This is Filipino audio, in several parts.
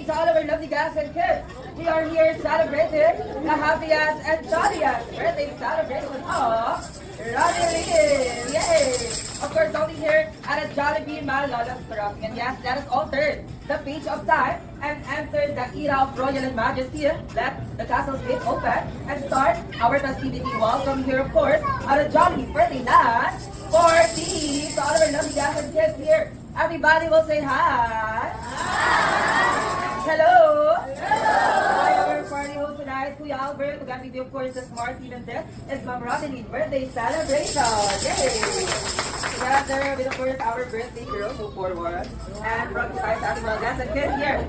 to all of our lovely guys and kids. We are here celebrating the happiest and jolliest birthday celebration of Rodney. Yay! Of course, only here at a Jollibee Malolos Crossing. And yes, let us all turn the page of time and enter the era of royal and majesty. Let the castle's gates open and start our festivity. Welcome here, of course, at a Jollibee birthday lunch party. To all of our lovely guys and kids here. Everybody will say hi. Hello. Our party host tonight, Kuya Albert, Kuya Video, of course, the smart team, and this is Ma'am Rodney's birthday celebration. Yay! Together with, of course, our birthday girl, move forward. And from the guys, ating mga guests and kids here.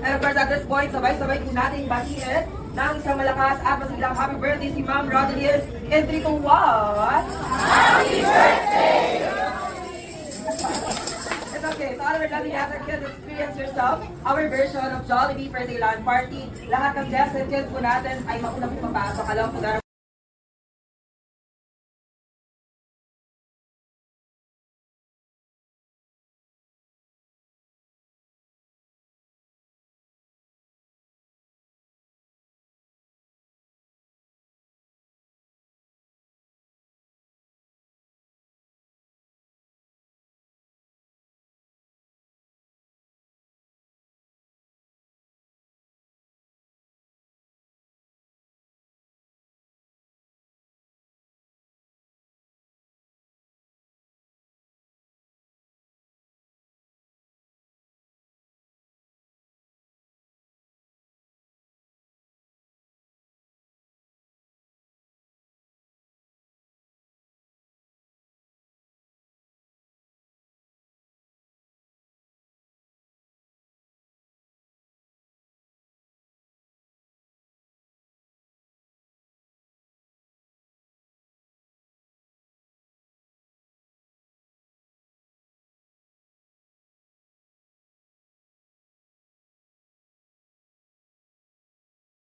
And of course, at this point, sabay-sabay po natin batiin ng isang malakas at masiglang happy birthday si Ma'am Rodney in 3, 2, 1. Happy birthday! It's okay. So all of our lovely guests and kids, experience yourself our version of Jollibee Birthday Lunch Party. Lahat ng guests and kids po natin ay mauna po papasok. Alam po darating.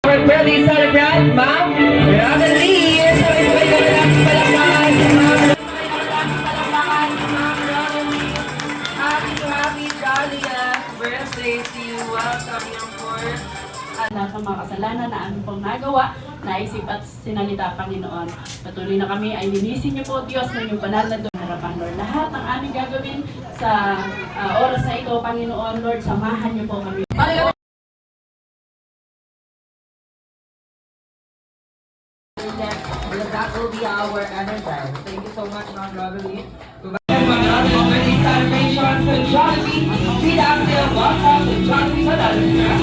Our birthday celebrant, Ma'am Rodney. Sabay-sabay kami lang palakpakan si Ma'am Rodney. Happy jolliest birthday to you. Welcome, of course. At lahat ng mga kasalanan na aming pong nagawa, naisip at sinalita, Panginoon. Patuloy na kami ay linisin niyo po, Diyos, na inyong banal na doon. Harapan, Lord. Lahat ng aming gagawin sa oras na ito, Panginoon, Lord, samahan niyo po kami. That will be our energize. Thank you so much, Ma'am Rodney. Birthday celebration sa Jollibee. Feed us still. Welcome to Jollibee Malolos.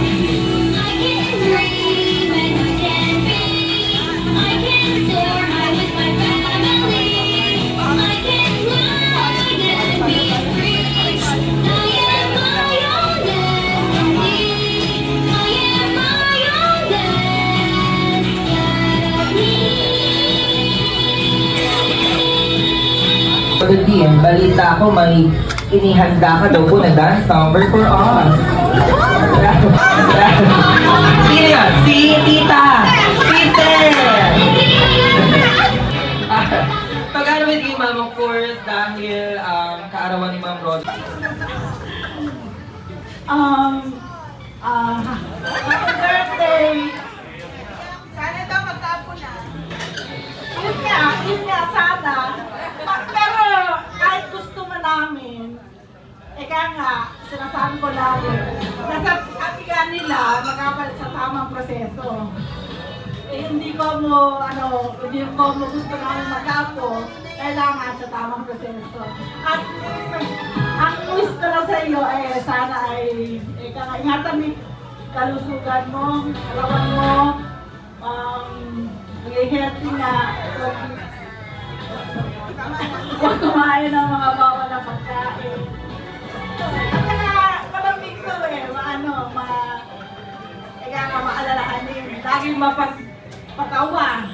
Team, balita ko may inihanda ka daw po na dance number for us. Sino yun? Si Tita! Peter! Pag-ano with you, Ma'am, of course, dahil kaarawan ni Ma'am Rod. Happy birthday! Sana daw magtapo na. Yun nga, sana. Pero kahit gusto mo namin, eka nga, sinasabi ko lagi, nasa atika nila, magkapalit sa tamang proseso. Hindi ko mo gusto namin magtapo, kailangan sa tamang proseso. At ang gusto na sa iyo, sana ay, eka nga, ingatan mo kalusugan mo, kalawan mo, mag-healthy na, huwag kumain ng mga bawal na pagkain. At saka, malamig ko kaya nga maalalahanin, laging mapagpatawa.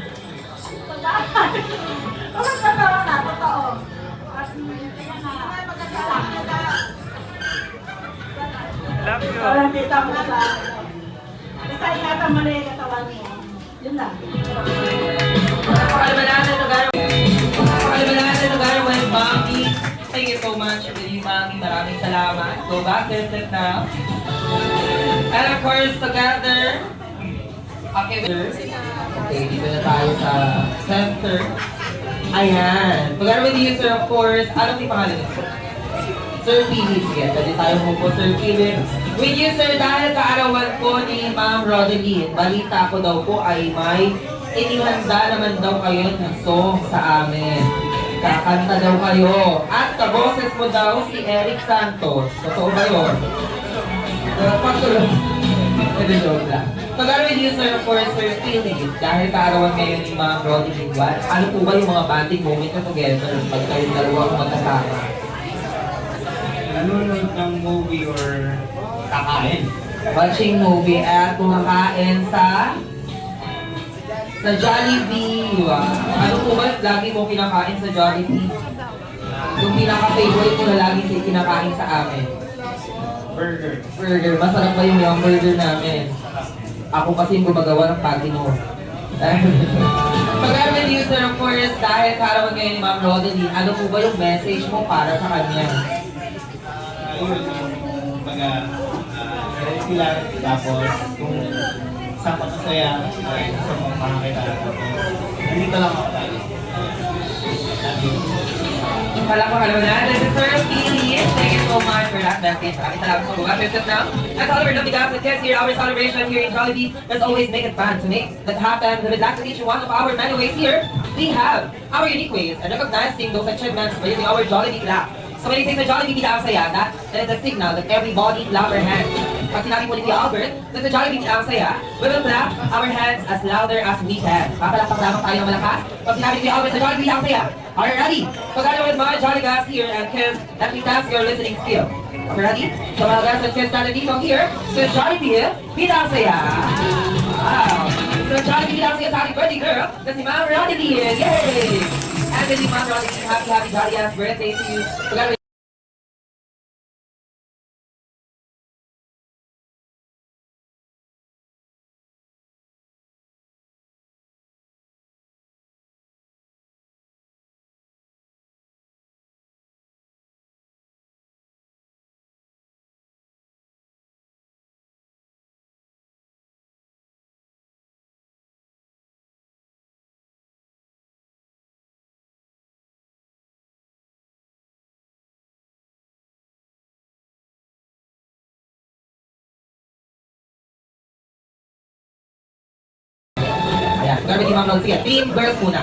Mapagpatawa na, totoo. At kaya nga, magkasala. Love you. Walang kita mo sa basta ingatan mo na yung katawan mo. Yun lang. Pakalibanatan lugar, well, Bobby. Thank you so much, really, Bobby. Maraming salamat. Go back, let's sit now. And of of course, together. Okay, okay, dito na tayo sa center. Ayan. Together with you, sir, of course. Anong yung pangalan niyo? Sir Philip. Yes, pwede tayo po, Sir Philip. With you, sir, dahil kaarawan ko ni Ma'am Rodeline, balita ko daw po ay may inihanda naman daw kayo ng song sa amin. Kakanta daw kayo. At kaboses mo daw si Eric Santos. Totoo ba yun? Pagtulog. Ito joke lang. Together with you, sir, of course, Sir Philip, dahil kaarawan ngayon ni Ma'am Rodeline, ano po ba yung mga bonding moment na together pag kayong dalawa magkasama? Nanonood ng movie or kakain. Watching movie at kumakain sa Jollibee. Ano po ba lagi mo kinakain sa Jollibee? Yung pinaka-favorite mo na lagi kinakain sa amin? Burger. Burger. Masarap ba yung burger namin? Ako kasi yung gumagawa ng patty mo. Pag-amin user, of course, dahil karawan ngayon ni Ma'am Rodeline, ano po ba yung message mo para sa kanya? Ayun, baga, sila, tapos kung saan ka masaya, ay gusto mong makakita. Nandito lang ako tayo. Palakpakan naman na. This is Sir Philip. Thank you so much for that message. Maraming salamat sa mga message now. As all of our lovely guys and kids here, our celebration here in Jollibee, let's always make it fun. To make that happen, we would like to teach you one of our many ways here. We have our unique ways and recognizing those achievements by using our Jollibee clap. So when you say sa Jollibee Bidang Saya, that is a signal that everybody clap our hands. Pag sinabi po ni Kuya Albert, that sa Jollibee Bidang Saya, we will clap our hands as louder as we can. Papalakpak lamang tayo ng malakas. Pag sinabi ni Kuya Albert sa Jollibee Bidang Saya, are you ready? Pagkano with mga Jolly guys here and kids, let me test your listening skill. Are you ready? So mga guys and kids natin dito here, so Jollibee Bidang Saya. Wow! So Jollibee Bidang Saya sa ating birthday girl, na si Ma'am Rodeline. Yay! And with you, Ma'am Rodeline, happy Jolly ass birthday to you. Pagkano ayan, grabe ni Ma'am Rodeline. Team girls muna.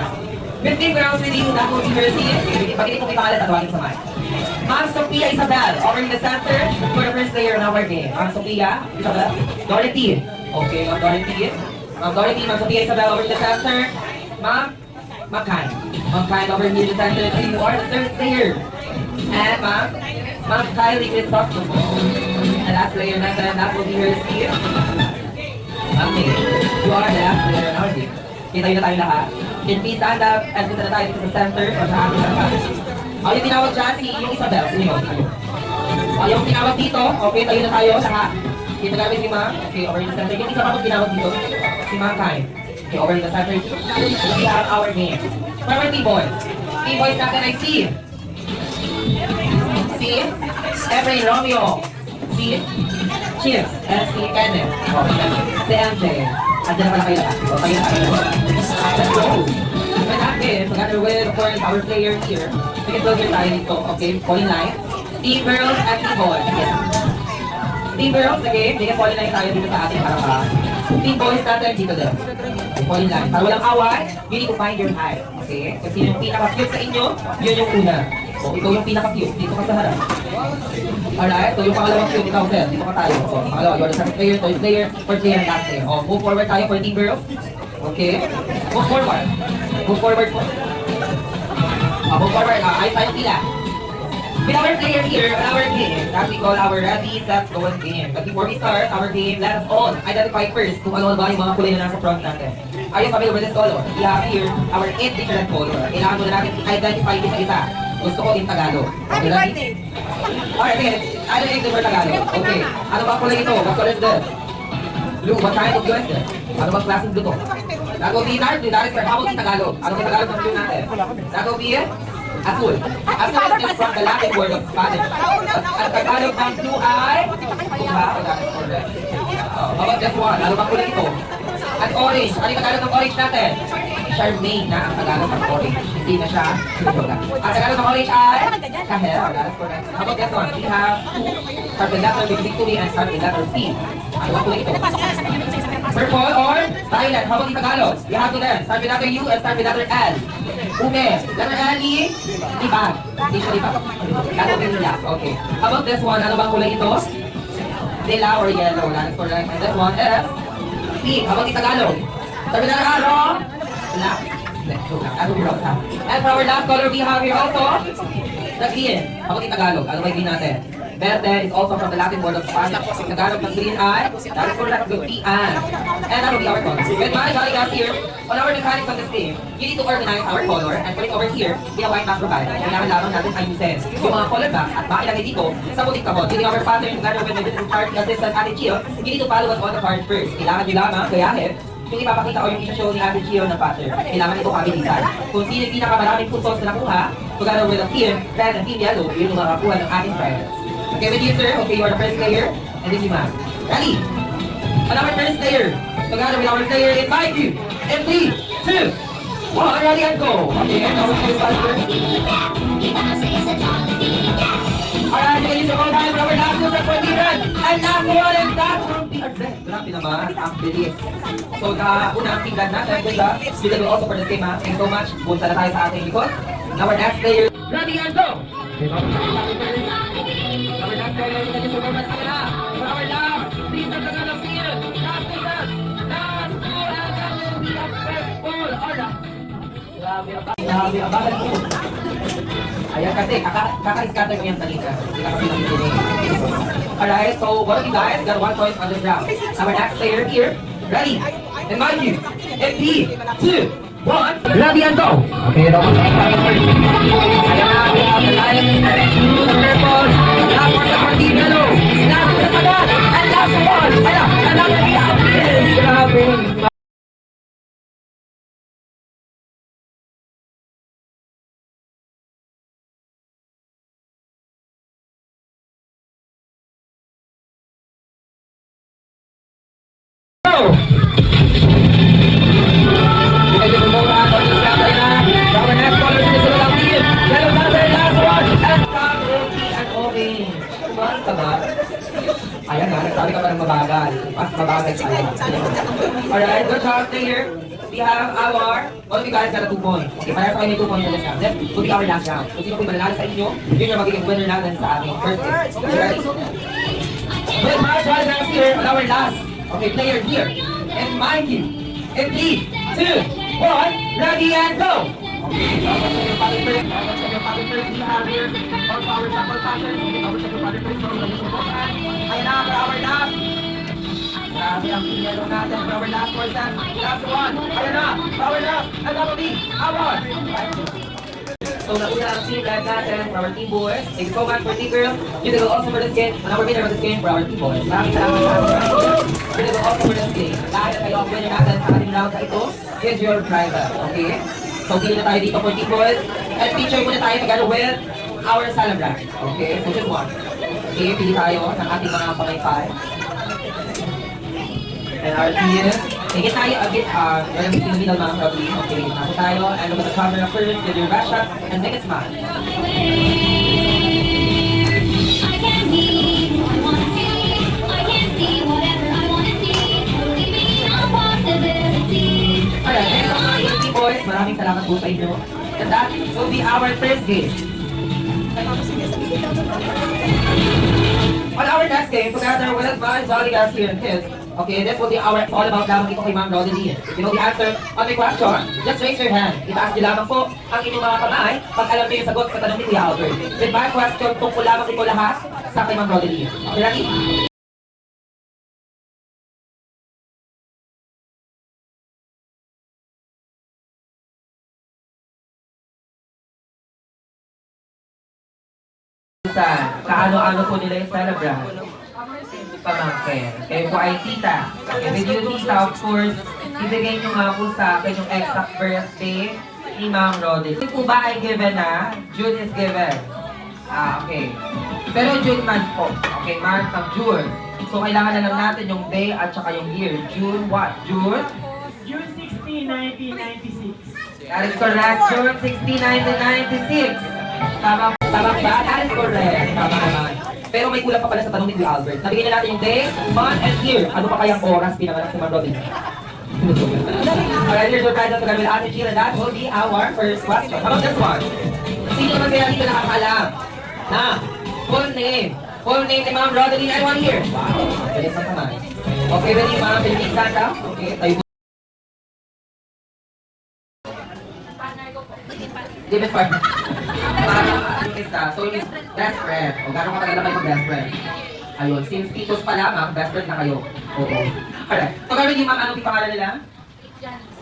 With team girls, with you, that will be her scene. Pag hindi ko may pangalan, tatawagin sa mic. Ma'am Sophia Isabel, over in the center for the first player in our game. Ma'am Sophia Isabel. Dorothy. Okay, Ma'am Dorothy. Ma'am Dorothy, Ma'am Sophia Isabel over in the center. Ma'am Makan. Ma'am Kind over here in the center. So you are the third player. And Ma'am Kylie Cristostomo. The last player natin, that will be her scene. Okay, you are the last player in our game. Kita yun na tayo lahat. Then please stand up and punta na tayo dito sa center o sa ating lahat. Yung tinawag dyan, yung Isabel. Sino yun? Yung tinawag dito, okay, tayo na tayo lahat. Kita namin si Ma'am. Okay, over in the center. Yung isa pa pag tinawag dito, si Ma'am Kind. Okay, over in the center. We have our game. Where are T-boys? T-boys natin ay si Efrain Romeo. Si Chips. And si Kenneth. Si MJ. Andiyan na pala kayo lahat. O, tayo na tayo. Let's go. With that game, together with, of course, our players here, we can close your tayo dito. Okay, fall in line. Team girls and team boys. Yes. Team girls, okay, we can fall in line tayo dito sa ating harapan. Team boys natin dito din. Okay, fall in line. Para walang away, you need to find your height. Okay? Kasi yung pinaka-cute sa inyo, yun yung una. So, ikaw yung pinaka-cute. Dito ka sa harap. Alright, so yung pangalawang cute, ikaw, sir. Dito ka tayo. So, pangalawa, you're the second player, third player, fourth player, and last player. Oh, move forward tayo for team girls. Okay? Move forward. Move forward po. Move forward. Ayos tayo pila. With our player here, our game, that we call our Ready, Set, Go and Game. But before we start our game, let us all identify first kung ano ba yung mga kulay na nasa front natin. Are you familiar with this color? We have here our 8 different colors. Kailangan muna natin i-identify isa-isa. Gusto ko in Tagalog. Okay, ready? Alright, sige. Ano yung for Tagalog? Okay. Ano ba kulay ito? What color is this? Blue. What kind of blue is this? Ano bang klaseng blue to? That will be dark blue. That is for how in Tagalog. Ano yung Tagalog ng blue natin? That will be azul. Azul is just from the Latin word of Spanish. At Tagalog ng blue ay... That is correct. How about this one? Ano bang kulay ito? At orange. Ano yung Tagalog ng orange natin? Charmaine na ang Tagalog ng orange. Hindi na siya. Ang Tagalog ng orange ay kahel. That's correct. How about this one? We have two. Start with letter with victory and start with letter C. Ano bang kulay ito? Purple or violet? How about in Tagalog? You have to then start with letter U and start with letter L. Ume. Letter L ni bag. Hindi siya libag. Letter B niya. Okay. How about this one? Ano bang kulay ito? Dila or yellow. That's correct. And this one is pink. How about in Tagalog? Start with letter R. Black. That will be rosa. And for our last color we have here also the green. How about in Tagalog? Ano ba yung green natin? Verde is also from the Latin word of Spanish. Tagalog ng green ay, that is correct, gutian. And that will be our color. With my jolly guys here, on our mechanics of this game, you need to organize our color and put it over here via white back provide. Kailangan lamang natin ayusin yung mga color back at mailagay dito sa butik kahon. Using our pattern together with my visiting party assistant Ate Chio, you need to follow us on the card first. Kailangan nyo lamang gayahin yung ipapakita ko yung isa-show ni Ate Chio ng pattern. Kailangan ito kabilisan. Kung sino yung pinakamaraming puntos na nakuha, together with a team, red and team yellow, yun yung makakuha ng ating prize. Okay with you, sir? Okay, you are the first player. And this is ma'am. Ready? On our first player, together with our player, invite you. In 3, 2, 1, ready and go. Okay, and our first player. Alright, you can use your own time for our last two for Tiran. And last one, and that's from Tiran. Grabe naman, ang bilis. So, unang tingnan natin, diba? We will also for the same, ha? Thank you so much. Punta na tayo sa ating likod. Now, our next player. Ready and go. Our last player, you can use your own time for our last. Please, ang Tagalog field. Last season. Last four, and that will be our first ball. Alright. Grabe, abagal po. Ayan kasi, kaka-scatter mo yung talika. Hindi ka kasi nakikinig. Alright, so both of you guys got 1 point on this round. Our next player here, ready? And mind you, in 3, 2, 1, ready and go! Okay, ito. Ayan na, we have the lion, blue, the purple, last one sa team yellow, last one sa pagat, and last one, ayan, another we have here. Grabe. Ayan na, nagsabi ka pa ng mabagal. Mas mabagal pala. Alright, good job player. We have our, all of you guys got a 2 points. Okay, parehas kayo may 2 points for this round. This will be our last round. So sino po yung mananalo sa inyo, yun yung magiging winner natin sa ating first game. Alright? With my jolly guys here, on our last, okay, player here. And mind you, in 3, 2, 1, ready and go! Okay, so our second party first. Our second party first, we have here our power sample pattern. Okay, our second party first, so we're going to ayan na, for our last. Grabe ang yellow natin for our last person. Last one. Ayan na, for our last. And that will be our. So nauna ang team red natin for our team boys. Thank you so much for team girls. You will also for this game. And our winner of this game for our team boys. Maraming salamat sa ating you will also for this game. Dahil kayo ang winner natin sa ating round sa ito, is your driver. Okay? So pili na tayo dito for team boys. And feature muna tayo together with our celebrant. Okay? So just one. Okay, pili tayo ng ating mga pangaypay. And our team, take it tayo a bit, in the middle mga probably. Okay, nasa tayo, and look at the camera first, get your best shot, and make it smile. Alright, thank you so much, boys. Maraming salamat po sa inyo. And that will be our first game. On our next game, together with my jolly guys here and kids, okay, this will be our all about lamang ito kay Ma'am Rodeline. You know the answer on my question? Just raise your hand. Itaas niyo lamang po ang inyong mga kamay pag alam niyo yung sagot sa tanong ni Kuya Albert. With my question, tungkol lamang ito lahat sa kay Ma'am Rodeline. Okay, ready? Kaano-ano po nila yung celebrant? Pamangkin. Kayo po ay tita. Okay, with you tita, of course, ibigay nyo nga po sa akin yung exact birthday ni Ma'am Rodel. Hindi po ba ay given na? June is given. Okay. Pero June man po. Okay, March ng June. So, kailangan na lang natin yung day at saka yung year. June what? June? June 16, 1996. That is correct. June 16, 1996. Tama ba? That is correct. Tama naman. Pero may kulang pa pala sa tanong ni Kuya Albert. Nabigyan na natin yung day, month, and year. Ano pa kayang oras pinanganak si Ma'am Robin? Alright, here's your prize at with Ate Sheila. That will be our first question. How about this one? Sino naman kaya dito nakakaalam na full name? Full name ni Ma'am Rodeline. Anyone here? Wow, bilis ang kamay. Okay, ready, Ma'am? Philippine stand up. Okay, tayo po. David partner. Parang isa. So, yung best friend. O, gano'ng katagal na kayo mag-best friend? Ayun, since titos pa lamang, best friend na kayo. Oo. Alright. So, gano'n yung Ma'am, anong pangalan nila?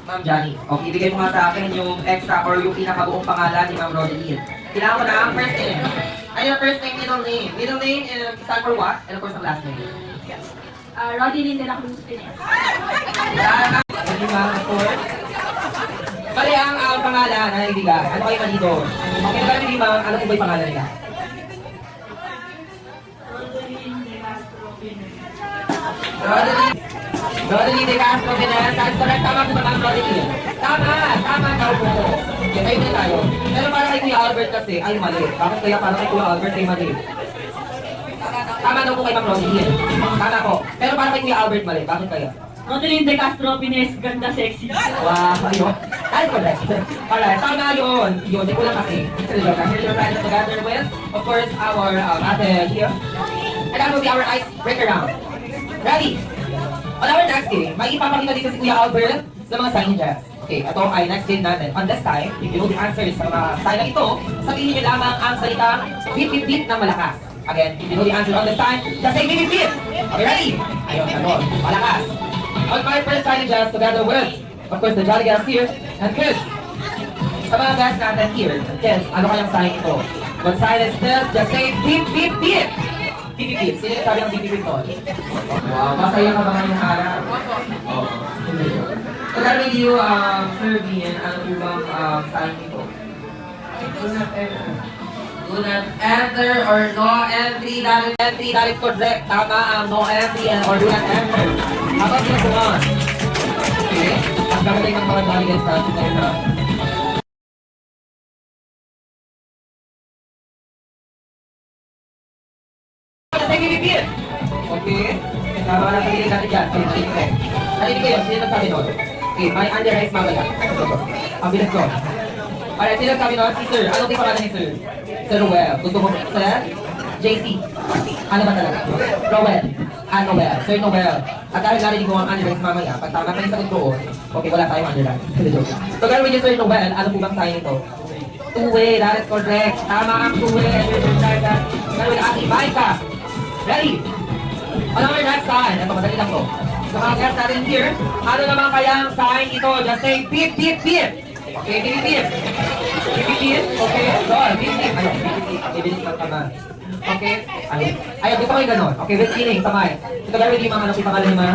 Ma'am Janice. Okay, ibigay mo nga sa akin yung extra or yung pinakabuong pangalan ni Ma'am Rodeline. Kailangan ko na ang first name. Ano yung first name, middle name? Middle name stand for what? And of course, ang last name. Rodeline de la Cruz Pines. Hindi ba, of course? Bali ang pangalan na naibigan. Ano kayo pa dito? Okay, pero hindi ba, ano po ba yung pangalan nila? Rodeline de Castro Pines. That's correct. Tama po ba Ma'am Rodeline? Tama daw po. Okay, tayo na tayo. Pero para kay Kuya Albert kasi, ay mali. Bakit kaya para kay Kuya Albert ay mali? Tama daw po kay Ma'am Rodeline. Tama po. Pero para kay Kuya Albert mali. Bakit kaya? Rodeline de Castro Pines, ganda sexy. Wow, ayun. Ay, correct. Alright, tama yun. Yun, di ko lang kasi. Here's your prize together with, of course, our ate here. And that will be our icebreaker round. Ready? On our next game, may ipapakita dito si Kuya Albert sa mga sign niya. Okay, ito ay next game natin. On this time, if you know the answers sa mga sign na ito, sabihin niyo lamang ang salitang beep beep beep na malakas. Again, if you know the answer on this time, just say beep beep beep. Okay, ready? Ayun, ganun. Malakas. On my first sign just together with, of course, the Jolly Guys here, and Chris. Sa mga guys natin here, Chris, ano kayang sign ito? What sign is this? Just say beep beep beep. Beep beep beep. Sino yung sabi ng beep beep beep to? Wow, masaya ka ba ngayong araw? Oo. So that will you, Sir Vian, ano po bang sign ito? Do not enter or no entry. That is correct. Tama ang no entry or do not enter. How about this one? Okay. Ang gagaling ng mga delegates natin ngayon na. Okay. Tama na pagiging natin dyan. Narinig kayo, sino nagsabi nun? Okay, may under-eyes mamaya. Ang bilis ko. Alright, sino nagsabi nun? Si Sir. Anong di pangalan ni Sir? Sir Roel. Gusto mo, Sir? JC. Ano ba talaga? Roel. Noel. Sir Noel. At dahil narinig mo ang under-eyes mamaya, pag tama kayo sa doon, okay, wala tayong under-eyes. So, gano'n yung Sir Noel, ano po bang sign ito? Two-way, that is correct. Tama ang two-way. Gano'n yung ating Maika. Ready? Ano ang next sign? Ito, madali lang to. So, mga guests natin here, ano naman kaya ang sign ito? Just say beep, beep, beep. Okay, beep, beep. Beep, beep, beep. Okay, go. Beep, beep. Ayun, beep, beep. Okay, bilis lang naman. Okay, ayun. Ayun, gusto ko yung ganon. Okay, with feeling, samay. Ito gano'n yung mga ano yung pangalan ni Ma?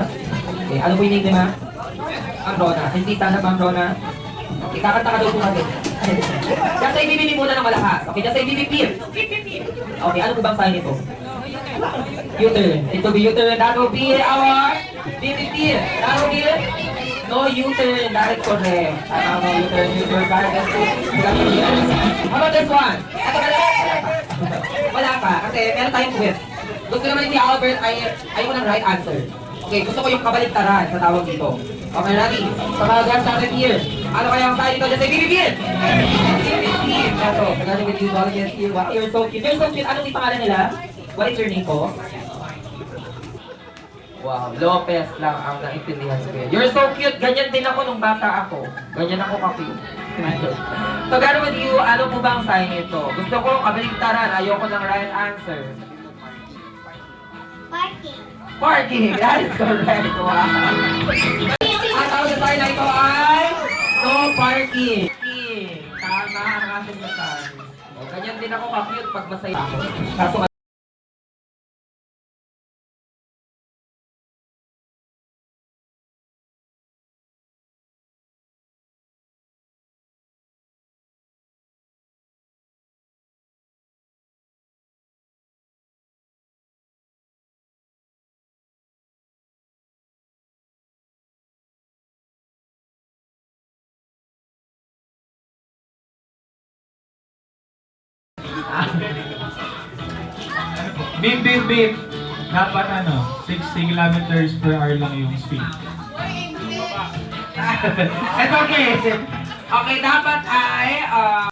Okay, ano po yung name ni Ma? Ma'am Rona. Hindi sana Ma'am Rona. Okay, kakanta ka daw po natin. Just say beep, beep muna ng malakas. Okay, just say beep, beep, beep. Okay, ano po bang sign ito? U-turn. It will be U-turn. That will be our BBP. That will be no U-turn. That is correct. No U-turn. U-turn. How about this one? Ito wala pa. Kasi meron tayong quiz. Gusto naman ni Albert ay mo ng right answer. Okay, gusto ko yung kabaligtaran sa tawag dito. Okay, ready? Sa mga guys natin here. Ano kaya ang sign dito? Just say BBP. BBP. Ito. Together with you, all against you. Wow, you're so cute. You're so cute. Anong yung pangalan nila? What is your name po? Wow, Lopez lang ang naintindihan ko. You're so cute. Ganyan din ako nung bata ako. Ganyan ako ka-cute. So, gano'n with you, ano po bang sign ito? Gusto ko kabaligtaran. Ayoko ng right answer. Parking. Parking. That is correct. Wow. Ang tawag sa sign na ito ay no parking. Tama ang ating nasabi. Ganyan din ako ka-cute pag masaya ako. Kaso Beep, beep, beep. Dapat 60 kilometers per hour lang yung speed. It's okay. Okay, dapat ay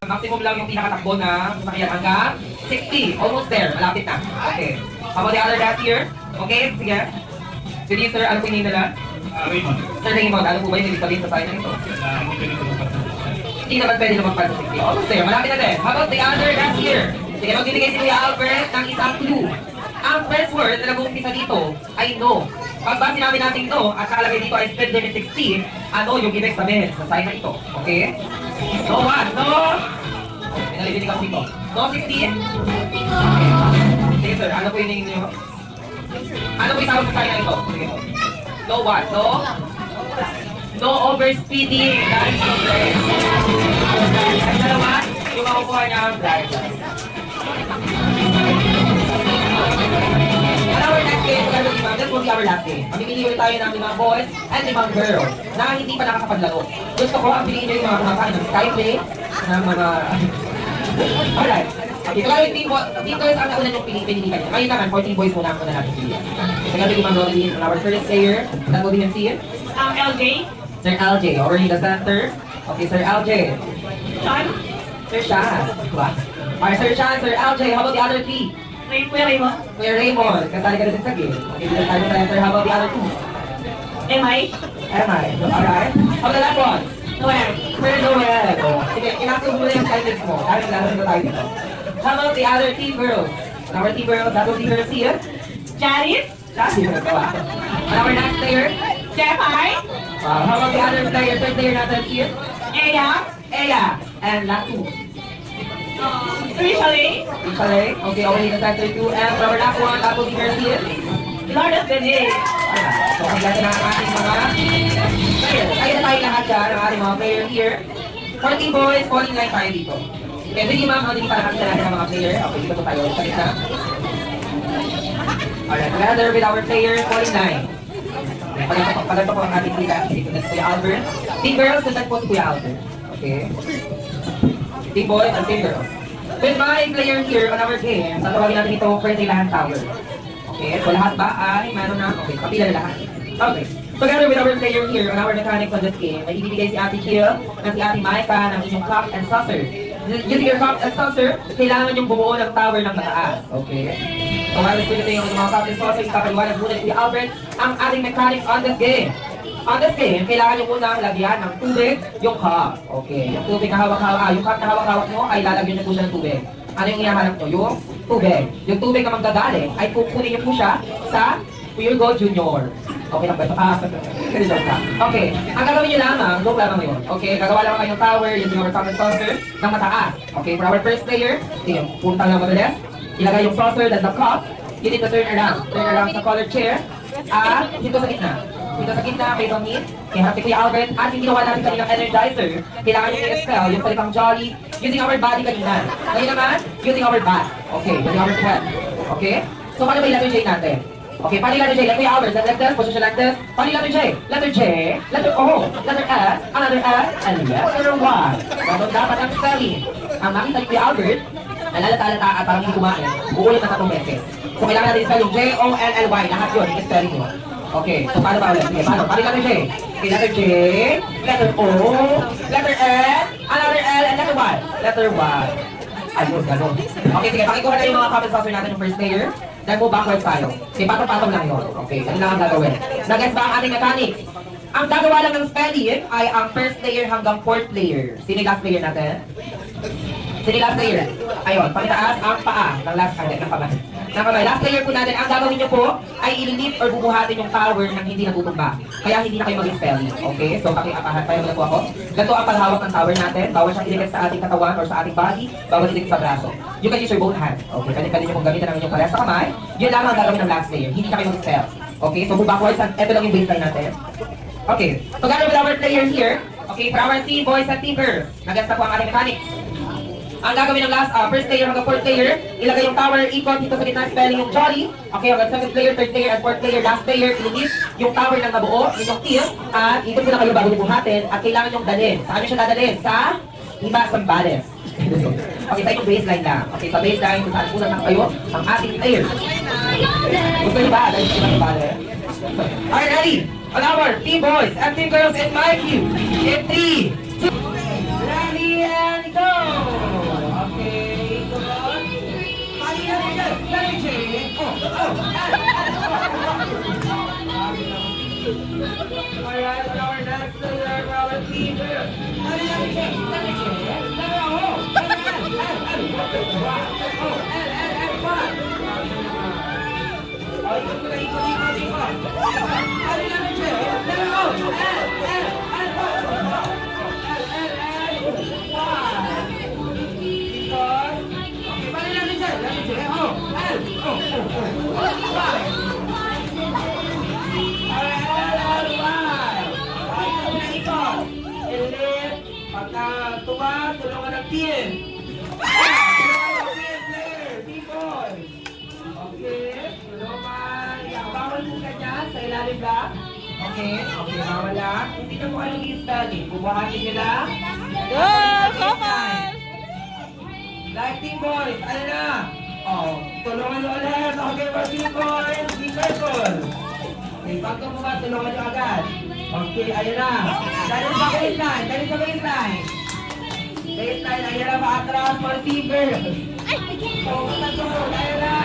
maximum lang yung pinakatakbo na sasakyan hanggang 60. Almost there. Malapit na. Okay. How about the other guys here? Okay, sige. Sige, sir, ano po yung nila? Raymond, Sir Raymond, ano po ba yung ibig sabihin sa tayo na ito? hindi ka dito magpatuloy. Hindi naman pwede lumagpas sa 60. Almost there. Malapit na din. How about the other guys here? Sige, magbibigay si Kuya Albert ng isang clue. Ang first word na nag-uumpisa dito ay no. Pag ba sinabi natin no at nakalagay dito ay speed limit 60, ano yung ibig sabihin sa sign na ito? Okay? No what? No? Okay, nalibinig ako dito. No 60? Okay. Sige sir, ano po yung hingin niyo? Ano po yung tawag sa sign na ito? Sige po. No what? No? No overspeeding. That is correct. Ang dalawa, yung makukuha niya ang driver. Our next game, this will be our last game. Mamimili ulit tayo ng 5 boys and 5 girls na hindi pa nakakapaglaro. Gusto ko ang piliin nyo yung mga kumakain ng Skyplay, ng mga... Alright. Okay, so yung team girls ang nauna yung pinili kayo. Ngayon naman, 14 boys muna ang muna natin piliin. So gabi yung mga rolling on our first player. That will be yung team. LJ, Sir LJ, over in the center. Okay, Sir LJ. Sean, Sir Sean. Diba? Alright, Sir Sean, Sir LJ, how about the other 3? Kuya Raymond, Kuya Raymond, kasali ka na sa game. Okay, bilang tayo sa center, how about the other 2? MI, MI. Alright. How about the last one? Noel, Sir Noel. Oh, sige, inasok mo na yung signage mo. Dahil naglalaro na tayo dito. How about the other team girls? Our team girls, that will be her here. Janice, Sabi na ito. And our next player? Jeffy, How about the other player? Third player natin here? Eya, Eya. And last 2. Rishali, Okay, over in the center 2. And for our last one, that will be her here. Lord of the Day, So, kaglasa na ang ating mga player. Kaya na tayo lahat dyan, ang ating mga player here. 14 boys, 49 tayo dito. Okay, hindi ma'am, hindi pa nakakita natin ang mga player. Okay, dito po tayo. Sa gitna. Alright, together with our player, 49. Paganda po ang ating tila. Dito na si Kuya Albert. Team girls, sundan po si Kuya Albert. Okay. Team boys and team girls. With my player here on our game, tatawagin natin ito Fertilahan Tower. Okay, so lahat ba ay meron na? Okay, kapila na lahat. Okay. Together with our player here on our mechanics on this game, may ibibigay si Ate Jill at si Ate Micah ng inyong cup and saucer. Using your cup and saucer, kailangan yung bumuo ng tower ng mataas. Okay? So while it's yung mga cup and saucer, ipapaliwanag muna si Albert ang ating mechanics on this game. On this game, kailangan nyo muna lagyan ng tubig yung cup. Okay, yung tubig na hawak-hawak, yung cup na hawak-hawak mo ay lalagyan nyo po siya ng tubig. Ano yung ihahanap nyo? Yung tubig. Yung tubig na manggagaling ay kukunin nyo po siya sa Pure Gold Junior. Okay lang ba ito? Okay, ang gagawin nyo lamang, look lamang yun. Okay, gagawa lang kayo ng tower using our common saucer ng mataas. Okay, for our first player, sige, punta lang mabilis. Ilagay yung saucer, that's the cup. You need to turn around sa colored chair. At dito sa gitna. Dito sa gitna, may pangit. Kaya harap ni Kuya Albert. At yung ginawa natin kaninang energizer. Kailangan yung i-expel, yung palitang jolly. Using our body kanina. Ngayon naman, using our butt. Okay, using our head. Okay? So, paano ba yung letter J natin? Okay, paano yung letter J? Like Kuya Albert, like this, position like this. Paano yung letter J? Letter J, letter O, letter S, another S, and letter Y. Ganun dapat ang spelling. Ang makita ni Kuya Albert, nalalata-alata at parang hindi kumain. Uulit na 3 beses. So, kailangan natin spell yung J-O-L-L-Y. Lahat yun, i-spelling mo. Okay, so paano ba ulit? Sige, paano? Paano letter J? Okay, letter J, letter O, letter L, another L, and letter Y. Letter Y. Ayun, ganun. Okay, sige, pakikuha na yung mga comment saucer natin yung first layer. Then move backwards tayo. Okay, patong-patong lang yun. Okay, ganun lang ang gagawin. Nag-guess ba ang ating mechanics? Ang gagawa lang ng spelling ay ang first layer hanggang 4th layer. Sino yung last layer natin? Sino yung last layer? Ayun, pakitaas ang paa ng last layer ng kamay. Last layer po natin, ang gagawin nyo po ay i-lift or bubuhatin yung tower nang hindi natutumba. Kaya hindi na kayo mag-spelling. Okay? So, pakiapahan mo na po ako. Ganito ang paghawak ng tower natin. Bawal siyang ilikit sa ating katawan or sa ating body. Bawal ilikit sa braso. You can use your both hands. Okay? Pwede nyo pong gamitan ng inyong parehas sa kamay. Yun lang ang gagawin ng last layer. Hindi na kayo mag-spell. Okay? So, move backwards. Ito lang yung baseline natin. Okay. Together with our player here. Okay, for our team boys and team girls. Nag-guess na po ang ating mechanics. Ang gagawin ng first player hanggang 4th player, ilagay yung tower ikot dito sa gitna, spelling yung jolly. Okay, hanggang 7th player, 3rd player, and 4th player, last player, ilinit yung tower ng nabuo, yung team, at ikot muna kayo bago nibuhatin, at kailangan yung dalhin. Saan nyo siya dadalhin? Sa Iba Sambales. Okay, sa inyong baseline lang. Okay, sa baseline, kung saan unang kayo, ang ating players. Gusto nyo ba? Dahil sa ibang bale. Alright, ready? On our team boys and team girls in my cue. In 3, 2, ready and go! Okay, come on. Alright, on our next player, our team girls. Pagka tuwa, tulungan ng team. Team boys. Okay, tulungan. Bawal po kanya sa ilalim lang. Okay, okay, bawal lang. Hindi na po anong i-study. Bubuhatin nyo lang. Go, focus! Like team boys, ano na? Oh, tulungan nyo ulit. Okay, mga team boys, be careful. Okay, pag tumuha, tulungan nyo agad. Okay, ayun na. Dali sa baseline, dali sa baseline. Baseline, ayun na, pa-atras for team girls. Focus na to, ayun na.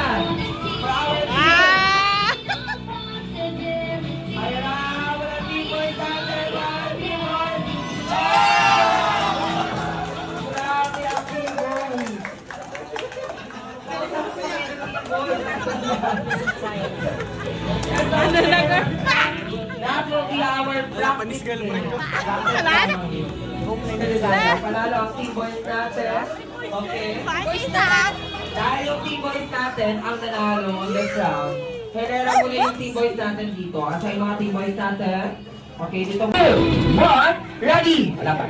For our team. Ayun na, wala team boys natin, wala team boys. Grabe ang team boys. That will be our practice game. Panalo ang team boys natin. Okay. Dahil yung team boys natin ang nanalo on this round, Herrera muli yung team boys natin dito. Asa yung mga team boys natin? Okay, dito. 2, 1, ready! Wala pa.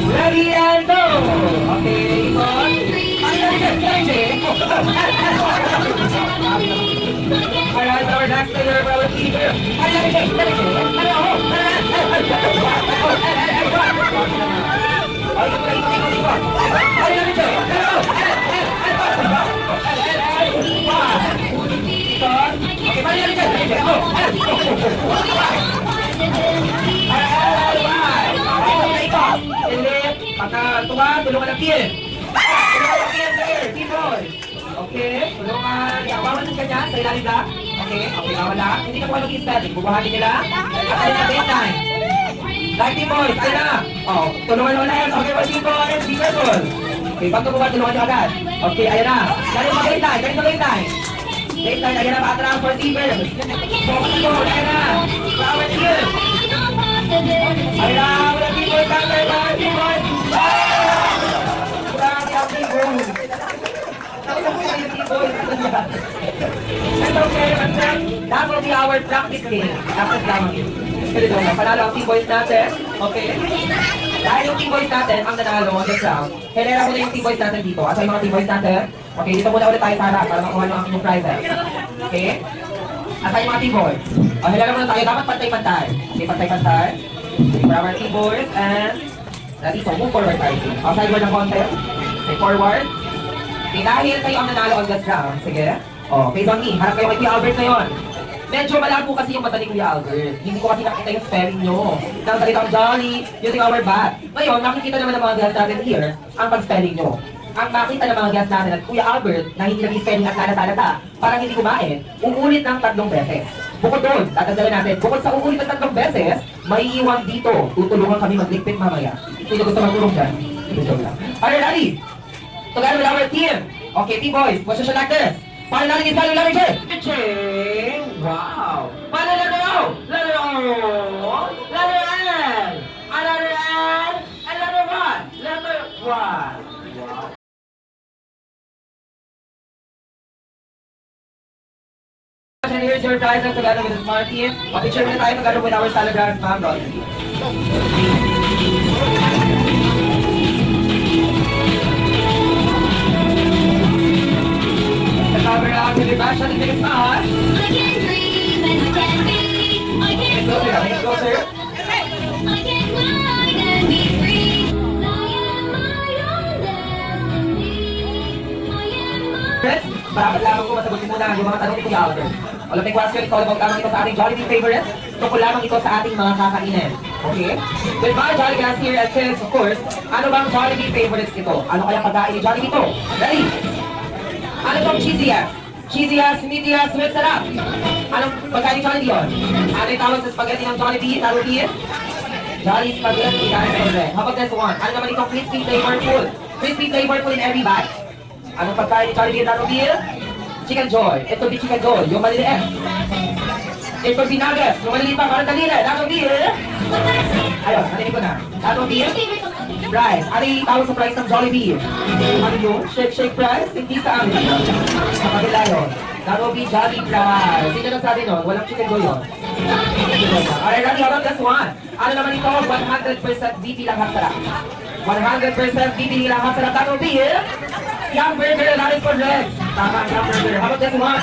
Ready and go! Okay, on. Alright, our next player, our team. Pagka-tuwa, tulungan ng team. Tulungan ng team player, team boys. Okay, tulungan. Bawal din ka dyan, sa ilalim lang. Okay, okay, bawal lang. Hindi ka po nag-i-static. Bubuhatin nila. At ayun na baseline. Like team boys, ayun na. Oh, tulungan ulit. Okay, mga team boys, be careful. Okay, pag tumuha, tulungan nyo agad. Okay, ayun na. Galing sa baseline, galing sa baseline. Baseline, ayun na, pa-atras for team girls. Focus na po, ayun na. Bawal team. Ayun na, wala team boys, bawal team boys. Grabe ang team boys. That will be our practice game. Tapos lamang yun. Pero doon, panalo ang team boys natin. Okay? Dahil yung team boys natin ang nanalo on this round, Herrera muna yung team boys natin dito. Asa yung mga team boys natin? Okay, dito muna ulit tayo sa harap para makuha nyo ang inyong prizes. Okay? Asa yung mga team boys? O, Herrera muna tayo. Dapat pantay-pantay. Okay, pantay-pantay. Okay, for our team boys and dito, move forward tayo. O, sideward ng konti. Okay, forward. Okay, dahil kayo ang nanalo on this round, sige. O, okay, Donnie, harap kayo kay Kuya Albert ngayon. Medyo malabo kasi yung mata ni Kuya Albert. Hindi ko kasi nakita yung spelling nyo. Nang salitang jolly, using our bat. Ngayon, nakikita naman ng mga guests natin here ang pag-spelling nyo. Ang makita ng mga guests natin at Kuya Albert na hindi nag-spelling at salata, parang hindi kumain, uulit ng 3 beses. Bukod doon, tatandaan natin, bukod sa uulit ng 3 beses, may iwan dito. Tutulungan kami magligpit mamaya. Sino gusto magtulong dyan? Ito lang. Alright, ready? Together with our team. Okay, team boys, position like this. Paano natin yung paano natin siya? Wow! Paano laro? Laro! Laro N! Laro N! And laro 1! Laro 1! Wow! And here's your prizes together with the smart team. Picture muna tayo together with our celebrants, ma'am. Cover out to the back, shut the biggest spot. I can dream and I can be. I can fly Closer. I can glide and be free. I am my own destiny. Parapat lamang ko, masagutin muna yung mga tanong ni Kuya Albert. Olympic question, it's all about lamang ito sa ating Jollibee favorites. Tungkol lamang ito sa ating mga kakainin. Okay? With my Jolly Gas here and kids, of course, ano bang Jollibee favorites ito? Ano kaya pagkain ni Jollibee ito? Ready? Ano itong cheesiest? Cheesiest, meatiest, with sarap. Anong pagkain ni Jollibee yun? Ano yung tawag sa spaghetti ng Jollibee? Jollibee? Jolly spaghetti, guys. Okay. How about this one? Ano naman itong crispy flavorful? Crispy flavorful in every bite. Anong pagkain ni Jollibee? Jollibee? Chicken Joy. It will be Chicken Joy. Yung maliliit. It will be nuggets. Yung maliliit pa, parang dalila. Jollibee. Ayun, natinig ko na. Jollibee. Fries. Ano yung tawag sa fries ng Jollibee? Ano yun? Shake fries? Hindi sa amin. Sa kabila yun. Jollibee Jolly Fries. Sino nagsabi nun? Walang Chicken Joy yun. Alright, ready? How about this one? Ano naman ito? 100% beefy lang sarap. 100% beefy lang sarap. Jollibee. Young burger, that is correct. Tama, young burger. How about this one?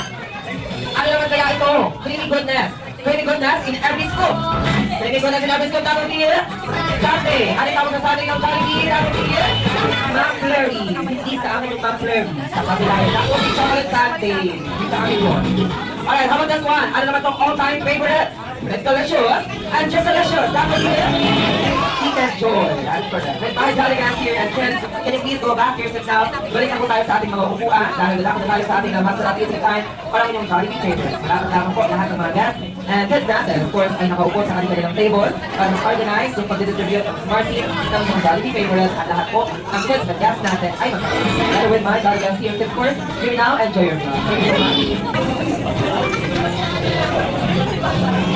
Ano naman kaya ito? Creamy goodness. Creamy goodness in every scoop. Creamy goodness in every scoop. Jollibee. Dati, ano yung tawag na sa atin ng Jollibee? Jollibee. McFlurry. Hindi sa amin yung McFlurry. Sa kabila yun. Ako, yung chocolate sundae. Hindi sa amin yun. Alright, how about this one? Ano naman itong all-time favorite? It's delicious. And just delicious. Jollibee. Chicken Joy. That's correct. With my Jolly Gas here and friends, can you please go back to your seats now? Balikan po tayo sa ating mga upuan dahil wala na tayo sa ating masarap eating time para inyong Jollibee favorites. Malapit lamang po lahat ng mga guests and kids natin, of course, ay nakaupo sa kanilang table para mag-organize yung pag-distribute ng Smart Team ng mga Jollibee favorites at lahat po ng kids at guests natin ay mag-organize. With my Jolly Gas here, of course, here now, enjoy your meal. Thank you so much.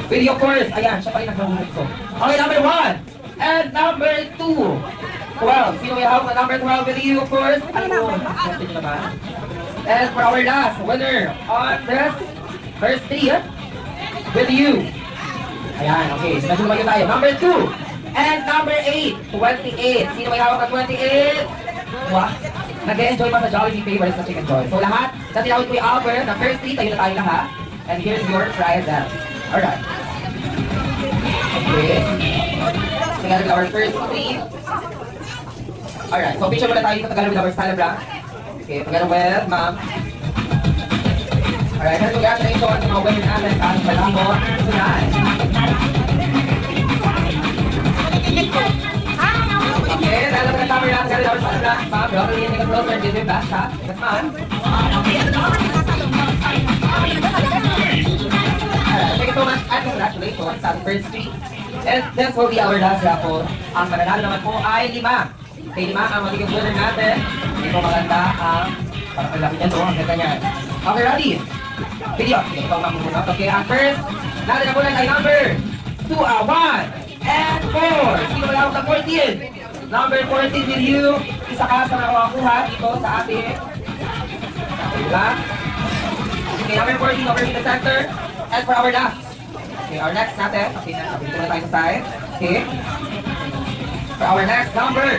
Video course, ayan, siya pa rin nagkahulit ko. Okay, number 1 and number 2. 12. Sino may hawak na number 12 with you, of course? Ayun, natin nyo naman. And for our last winner on this first 3, with you. Ayan, okay, sinadyo naman yun tayo. Number 2 and number 8, 28. Sino may hawak na 28? Wow. Nag-enjoy pa sa Jollibee favorites na Chicken Joy. So lahat, na tinawid ko yung Albert, na first 3, tayo na tayo lahat. And here's your prizes. Alright. Okay. Together with our first 3. Alright, so picture muna tayo dito together with our style blank. Okay, together with ma'am. Alright, and congratulations sa mga winner natin sa ating palabot tonight. Okay, dahil naman ang camera natin together with our style blank. Ma'am, we're already in the closer and give you back shot. Yes, ma'am. Thank you so much and congratulations sa ating first 3. And this will be our last raffle. Ang mananalo naman po ay 5. Okay, 5 ang magiging winner natin. Hindi po maganda ang parang malaki niya to. Ang ganda niyan. Okay, ready? Video. Okay, ito ang makumunod. Okay, ang first natin na muna ay number 2, 1 and 4. Sino malawag sa 14? Number 14 with you. Isa ka sa nakakuha dito sa ating. Diba? Okay, number 14 over in the center. And for our last. Okay, our next natin. Okay, dito na tayo sa side. Okay. For our next number.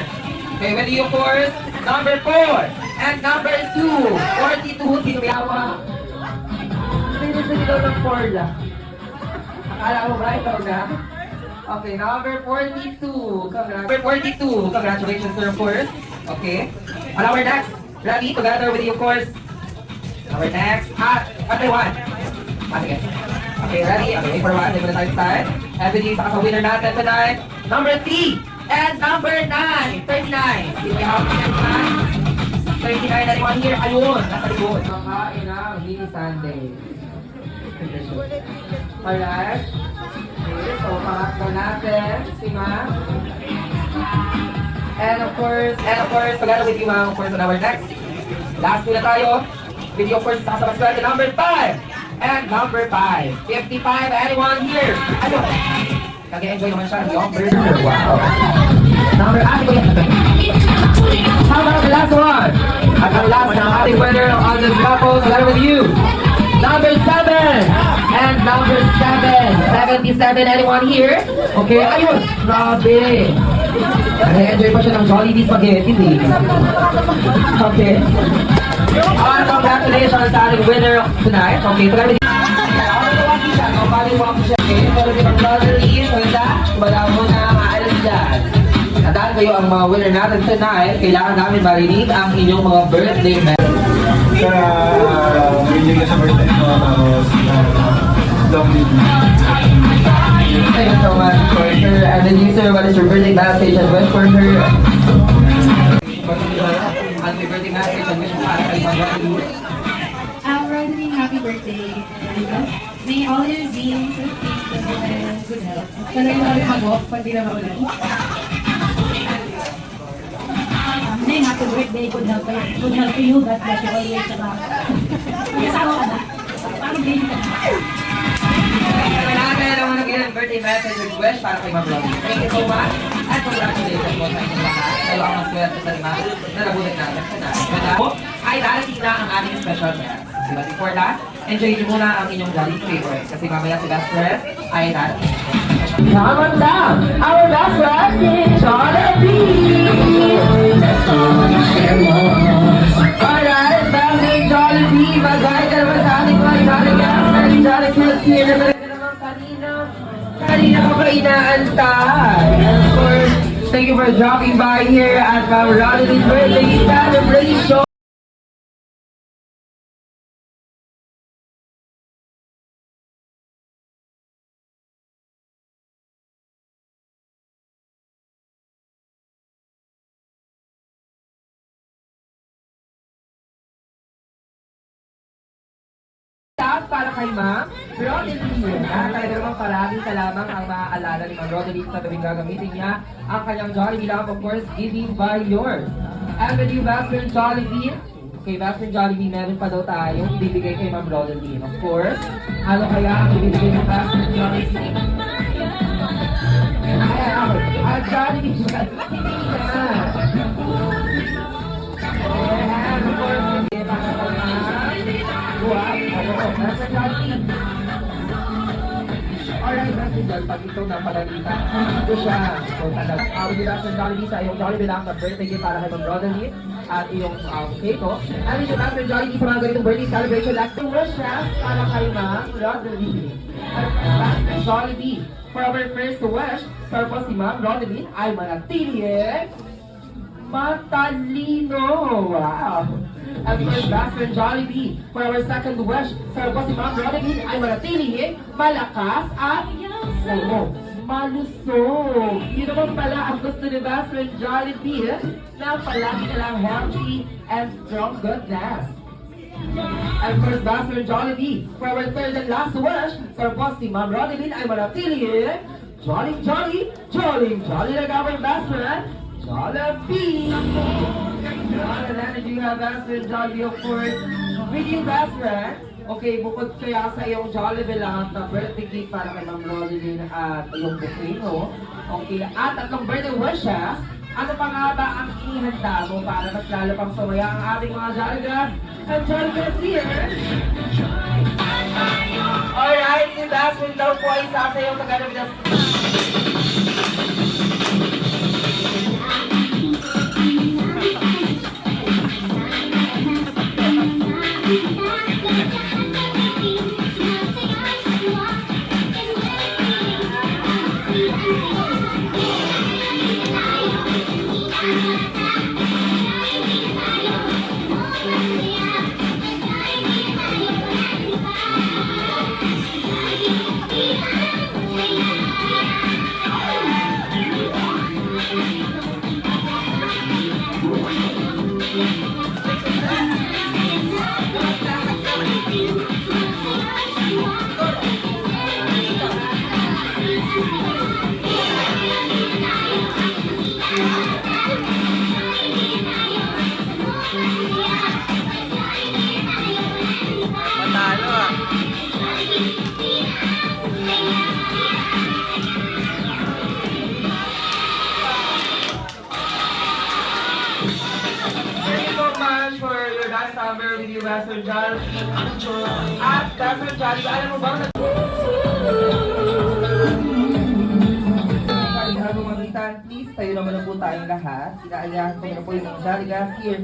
Okay, with you, of course, number 4 and number 2. 42. Sino may hawak? Sino daw ng 4 lang? Akala ko ba ito na? Okay, number 42. Number 42. Congratulations, sir, of course. Okay. On our next, ready, together with you, of course. Our next, number 1. Sige. Okay, ready? Okay, for 1, dito na tayo sa side. And with you, sa winner natin tonight, number 3 and number 9. 39. Sino may hawak na 39, anyone here? Ayun, nasa likod. Makain ng mini sundae. Alright. Okay, so pangatlo natin, si ma'am. And of course, together with you, ma'am, of course, on our next. Last two na tayo. Video, of course, sa swerte, number 5. And number 5. 55, anyone here? Ayun. Nag-enjoy naman siya. Yung burger. Wow. Number, how about the last one? At ang last na ating winner on this raffle, together with you. Number 7. And number 7. Anyone here? Okay, ayun, grabe. Nag-enjoy pa siya ng Jollibee spaghetti, eh. Okay. Congratulations sa ating winner tonight. Okay, pagkakit. Wala mo na maalas dyan. At dahil kayo ang mga winner natin tonight, kailangan namin marinig ang inyong mga birthday message. Hindi ka sa birthday ko, tapos lovely. Thank you so much for her. And then you, sir, what is your birthday message and wish for her? Happy birthday message and wish para kay Rosalie. Rosalie, happy birthday. May all your dreams and things and good health. Talagang kami mag-off pag di na maulan. May happy birthday, good health to you. God bless you always. Saka, mag-asawa ka na. Parang baby ka na. Kailangan naman ng birthday message and wish para kay Rosalie. Thank you so much. At congratulations po sa inyong lahat. Kayo ang maswerte sa lima na nabulit natin tonight. Ay darating na ang ating special guest. But before that, enjoy nyo muna ang inyong Jollibee favorite. Kasi mamaya si best friend ay darating. Come on down! Our best friend is Jollibee! Alright, back to Jollibee! Mag-hi ka naman sa ating mga Jollibee Kids here na kanina ka pa inaantay. And of course, thank you for dropping by here at Ma'am Rosalie's birthday celebration. Para kay Ma'am Rosalie. Talaga naman palagi ka lamang ang maaalala ni Ma'am Rosalie sa gawing gagamitin niya ang kanyang Jollibee Love, of course, giving by yours. And with you, Bastard Jollibee, okay, Bastard Jollibee, meron pa daw tayo bibigay kay Ma'am Rosalie. Of course, ano kaya ang bibigay ng Bastard Jollibee? Jollibee Jollibee na. And of course, hindi pa ka pa na. Bastard Jollibee. Alright, Bastard Jollibee, pag ito napalalita, ito siya. So, talaga, with you, Bastard Jollibee, sa iyong Jollibee lang na birthday gift para kay Ma'am Rosalie at iyong cake ko. And with you, Bastard Jollibee, sa mga ganitong birthday celebration, like the wishes para kay Ma'am Rosalie. At Bastard Jollibee, for our first wish, sir po si Ma'am Rosalie ay manatiling matalino. Wow! At first, Bastard Jollibee, for our second wish, sir po si Ma'am Rosalie ay manatiling malakas at malusog. Yun naman pala ang gusto ni Bastard Jollibee na palagi na lang healthy and strong goodness. And first, Bastard Jollibee, for our third and last wish, sir po si Ma'am Rosalie ay manatiling jolly na gawin Bastard Jollibee. And then if you have Bastard Jollibee, of course, with you, Bastard. Okay, bukod kaya sa iyong Jollibee lahat na birthday gift para kay Ma'am Rosalie at iyong bouquet, no? Okay, at tatlong birthday wishes, ano pa nga ba ang ihanda mo para mas lalo pang sumaya ang ating mga Jolligas and Jolligas here? Alright, si Bastard daw po ay sasayong taga-Navidad. With you, Bastard Jollibee. At Bastard Jollibee, alam mo ba stand please. Tayo naman na po tayong lahat. Inaayahan ko na po yung mga Jolly Gas here.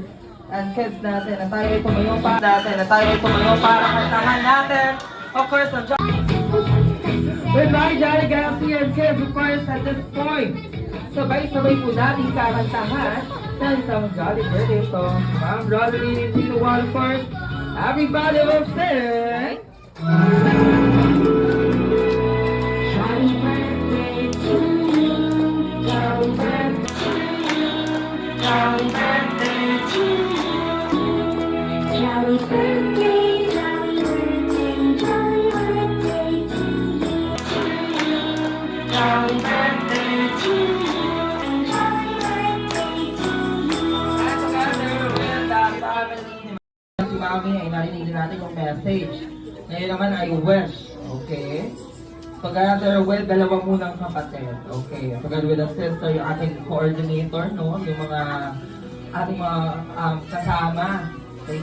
And kids natin na tayo ay tumayo para kantahan natin. Of course, ang with my Jolly Gas here and kids, of course, at this point, sabay-sabay po natin kakantahan ng isang Jolly birthday song. Ma'am Rosalie, Tito Juan first. Everybody will sing. Jolly birthday to you. Jolly birthday to you. Jolly birthday to you. Jolly birthday, jolly birthday, jolly birthday to you. Jolly birthday to you. Jolly birthday to you. And together with the family ni si Mami ay narinig natin yung message. Ngayon naman ay wish. Okay? Together with dalawa munang kapatid. Okay? Together with the sister, yung ating coordinator, no? Yung mga ating mga kasama. Okay?